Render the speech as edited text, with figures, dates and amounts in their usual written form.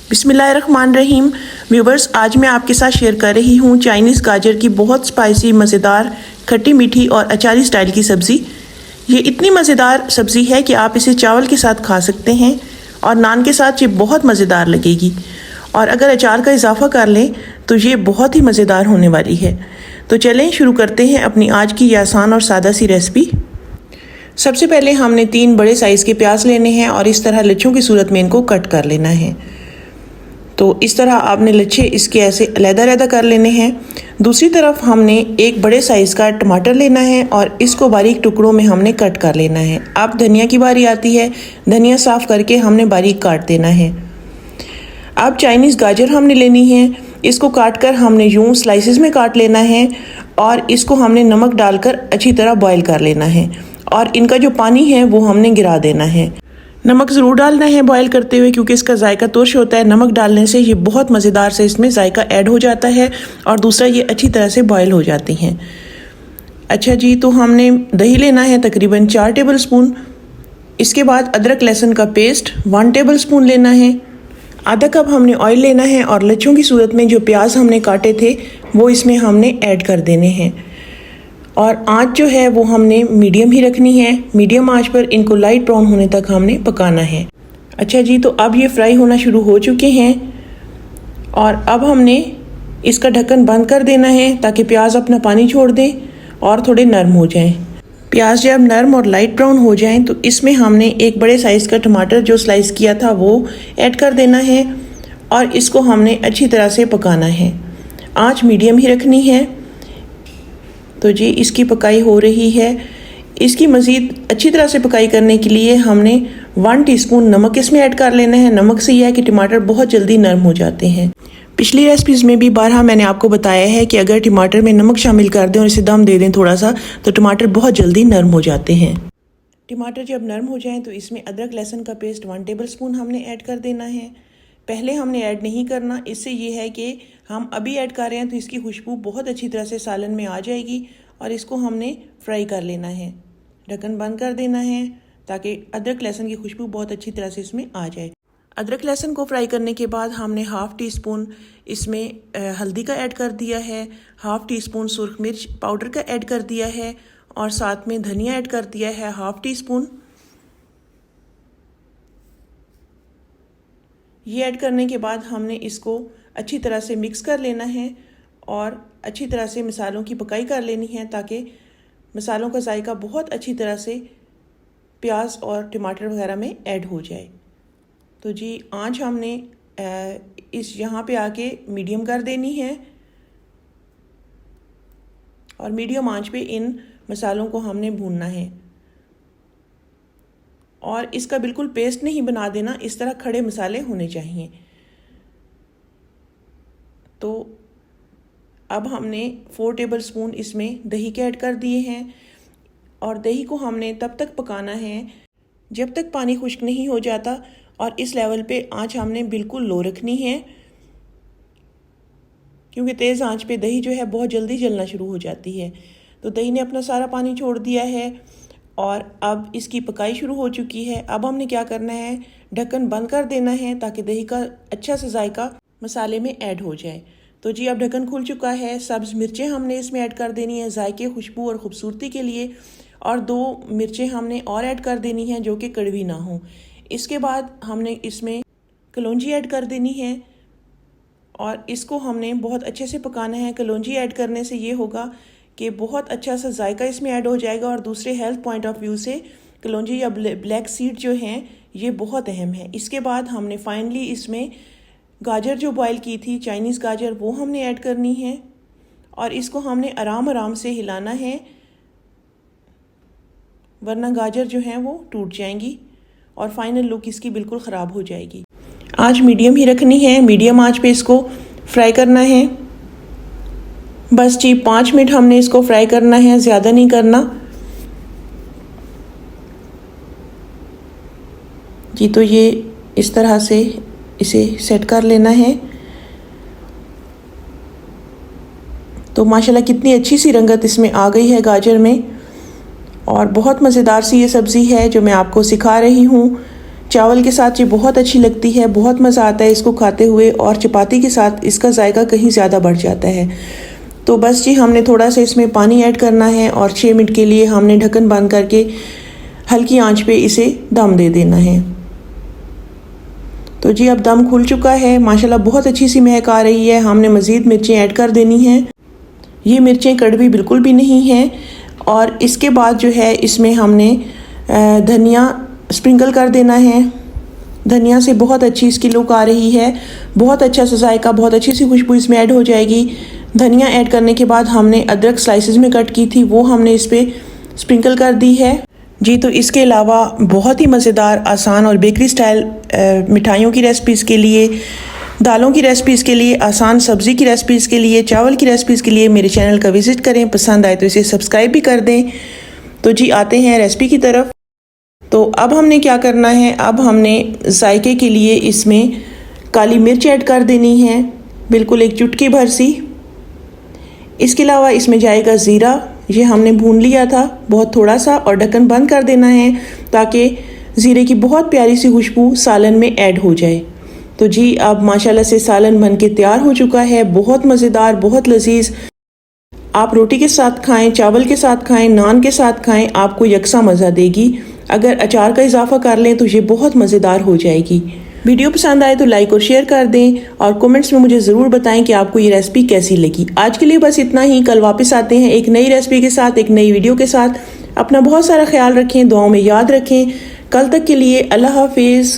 बिस्मिल्लाहिर्रहमानिर्रहीम। व्यूवर्स, आज मैं आपके साथ शेयर कर रही हूँ चाइनीज़ गाजर की बहुत स्पाइसी, मज़ेदार, खट्टी मीठी और अचारी स्टाइल की सब्ज़ी। ये इतनी मज़ेदार सब्ज़ी है कि आप इसे चावल के साथ खा सकते हैं और नान के साथ ये बहुत मज़ेदार लगेगी। और अगर अचार का इजाफा कर लें तो ये बहुत ही मज़ेदार होने वाली है। तो चलें शुरू करते हैं अपनी आज की ये आसान और सादा सी रेसिपी। सबसे पहले हमने 3 बड़े साइज़ के प्याज लेने हैं और इस तरह लच्छों की सूरत में इनको कट कर लेना है। तो इस तरह आपने लच्छे इसके ऐसे अलग-अलग कर लेने हैं। दूसरी तरफ हमने एक बड़े साइज़ का टमाटर लेना है और इसको बारीक टुकड़ों में हमने कट कर लेना है। अब धनिया की बारी आती है। धनिया साफ़ करके हमने बारीक काट देना है। अब चाइनीज़ गाजर हमने लेनी है। इसको काट कर हमने यूं स्लाइसेस में काट लेना है और इसको हमने नमक डालकर अच्छी तरह बॉईल कर लेना है और इनका जो पानी है वो हमने गिरा देना है। नमक ज़रूर डालना है बॉईल करते हुए, क्योंकि इसका जायका तुर्श होता है। नमक डालने से ये बहुत मज़ेदार से इसमें जायका ऐड हो जाता है और दूसरा ये अच्छी तरह से बॉईल हो जाती हैं। अच्छा जी, तो हमने दही लेना है तकरीबन 4 टेबल स्पून। इसके बाद अदरक लहसुन का पेस्ट 1 टेबल स्पून लेना है। आधा कप हमने ऑयल लेना है और लच्छों की सूरत में जो प्याज हमने काटे थे वो इसमें हमने ऐड कर देने हैं। और आंच जो है वो हमने मीडियम ही रखनी है। मीडियम आंच पर इनको लाइट ब्राउन होने तक हमने पकाना है। अच्छा जी, तो अब ये फ्राई होना शुरू हो चुके हैं और अब हमने इसका ढक्कन बंद कर देना है ताकि प्याज अपना पानी छोड़ दें और थोड़े नरम हो जाएं। प्याज जब नरम और लाइट ब्राउन हो जाएं तो इसमें हमने एक बड़े साइज़ का टमाटर जो स्लाइस किया था वो ऐड कर देना है और इसको हमने अच्छी तरह से पकाना है। आंच मीडियम ही रखनी है। तो जी, इसकी पकाई हो रही है। इसकी मज़ीद अच्छी तरह से पकाई करने के लिए हमने 1 टीस्पून नमक इसमें ऐड कर लेना है। नमक से यह है कि टमाटर बहुत जल्दी नरम हो जाते हैं। पिछली रेसिपीज़ में भी बारहा मैंने आपको बताया है कि अगर टमाटर में नमक शामिल कर दें और इसे दम दे दें थोड़ा सा, तो टमाटर बहुत जल्दी नरम हो जाते हैं। टमाटर जब नरम हो जाएं तो इसमें अदरक लहसुन का पेस्ट 1 टेबल स्पून हमने ऐड कर देना है। पहले हमने ऐड नहीं करना, इससे ये है कि हम अभी ऐड कर रहे हैं तो इसकी खुशबू बहुत अच्छी तरह से सालन में आ जाएगी और इसको हमने फ्राई कर लेना है। ढक्कन बंद कर देना है ताकि अदरक लहसुन की खुशबू बहुत अच्छी तरह से इसमें आ जाए। अदरक लहसुन को फ्राई करने के बाद हमने 1/2 टीस्पून इसमें हल्दी का ऐड कर दिया है, 1/2 टीस्पून सुर्ख मिर्च पाउडर का ऐड कर दिया है और साथ में धनिया ऐड कर दिया है 1/2 टीस्पून। ये ऐड करने के बाद हमने इसको अच्छी तरह से मिक्स कर लेना है और अच्छी तरह से मसालों की पकाई कर लेनी है ताकि मसालों का जायका बहुत अच्छी तरह से प्याज और टमाटर वगैरह में ऐड हो जाए। तो जी, आंच हमने इस यहाँ पे आके मीडियम कर देनी है और मीडियम आंच पे इन मसालों को हमने भूनना है और इसका बिल्कुल पेस्ट नहीं बना देना, इस तरह खड़े मसाले होने चाहिए। तो अब हमने 4 टेबल स्पून इसमें दही के ऐड कर दिए हैं और दही को हमने तब तक पकाना है जब तक पानी खुश्क नहीं हो जाता और इस लेवल पे आंच हमने बिल्कुल लो रखनी है, क्योंकि तेज़ आंच पे दही जो है बहुत जल्दी जलना शुरू हो जाती है। तो दही ने अपना सारा पानी छोड़ दिया है और अब इसकी पकाई शुरू हो चुकी है। अब हमने क्या करना है, ढक्कन बंद कर देना है ताकि दही का अच्छा सा जायका मसाले में ऐड हो जाए। तो जी, अब ढक्कन खुल चुका है। सब्ज़ मिर्चें हमने इसमें ऐड कर देनी है जायके, खुशबू और ख़ूबसूरती के लिए, और 2 मिर्चें हमने और ऐड कर देनी हैं जो कि कड़वी ना हो। इसके बाद हमने इसमें कलौंजी ऐड कर देनी है और इसको हमने बहुत अच्छे से पकाना है। कलौंजी ऐड करने से ये होगा कि बहुत अच्छा सा जायका इसमें ऐड हो जाएगा और दूसरे हेल्थ पॉइंट ऑफ व्यू से कलौंजी या ब्लैक सीड जो हैं ये बहुत अहम है। इसके बाद हमने फाइनली इसमें गाजर जो बॉईल की थी, चाइनीज़ गाजर, वो हमने ऐड करनी है और इसको हमने आराम आराम से हिलाना है, वरना गाजर जो हैं वो टूट जाएंगी और फाइनल लुक इसकी बिल्कुल ख़राब हो जाएगी। आंच मीडियम ही रखनी है। मीडियम आंच पे इसको फ्राई करना है। बस जी, 5 मिनट हमने इसको फ्राई करना है, ज़्यादा नहीं करना जी। तो ये इस तरह से इसे सेट कर लेना है। तो माशाल्लाह कितनी अच्छी सी रंगत इसमें आ गई है गाजर में और बहुत मज़ेदार सी ये सब्ज़ी है जो मैं आपको सिखा रही हूँ। चावल के साथ ये बहुत अच्छी लगती है, बहुत मज़ा आता है इसको खाते हुए, और चपाती के साथ इसका जायका कहीं ज़्यादा बढ़ जाता है। तो बस जी हमने थोड़ा सा इसमें पानी ऐड करना है और 6 मिनट के लिए हमने ढक्कन बंद करके हल्की आंच पे इसे दम दे देना है। तो जी अब दम खुल चुका है, माशाल्लाह बहुत अच्छी सी महक आ रही है। हमने मज़ीद मिर्चें ऐड कर देनी हैं। ये मिर्चें कड़वी बिल्कुल भी नहीं हैं। और इसके बाद जो है इसमें हमने धनिया स्प्रिंकल कर देना है। धनिया से बहुत अच्छी इसकी लुक आ रही है, बहुत अच्छा सा जायका, बहुत अच्छी सी खुशबू इसमें ऐड हो जाएगी। धनिया ऐड करने के बाद हमने अदरक स्लाइसेस में कट की थी, वो हमने इस पर स्प्रिंकल कर दी है जी। तो इसके अलावा बहुत ही मज़ेदार, आसान और बेकरी स्टाइल मिठाइयों की रेसिपीज़ के लिए, दालों की रेसिपीज़ के लिए, आसान सब्ज़ी की रेसिपीज़ के लिए, चावल की रेसिपीज़ के लिए मेरे चैनल का विज़िट करें। पसंद आए तो इसे सब्सक्राइब भी कर दें। तो जी आते हैं रेसिपी की तरफ। तो अब हमने क्या करना है, अब हमने जायके के लिए इसमें काली मिर्च ऐड कर देनी है, बिल्कुल एक चुटकी भर सी। इसके अलावा इसमें जाएगा ज़ीरा, ये हमने भून लिया था बहुत थोड़ा सा, और ढक्कन बंद कर देना है ताकि ज़ीरे की बहुत प्यारी सी खुशबू सालन में ऐड हो जाए। तो जी अब माशाल्लाह से सालन बन के तैयार हो चुका है, बहुत मज़ेदार, बहुत लजीज। आप रोटी के साथ खाएं, चावल के साथ खाएं, नान के साथ खाएं, आपको यकसा मज़ा देगी। अगर अचार का इजाफा कर लें तो ये बहुत मज़ेदार हो जाएगी। वीडियो पसंद आए तो लाइक और शेयर कर दें, और कमेंट्स में मुझे ज़रूर बताएं कि आपको ये रेसिपी कैसी लगी। आज के लिए बस इतना ही। कल वापस आते हैं एक नई रेसिपी के साथ, एक नई वीडियो के साथ। अपना बहुत सारा ख्याल रखें, दुआओं में याद रखें। कल तक के लिए अल्लाह हाफिज़।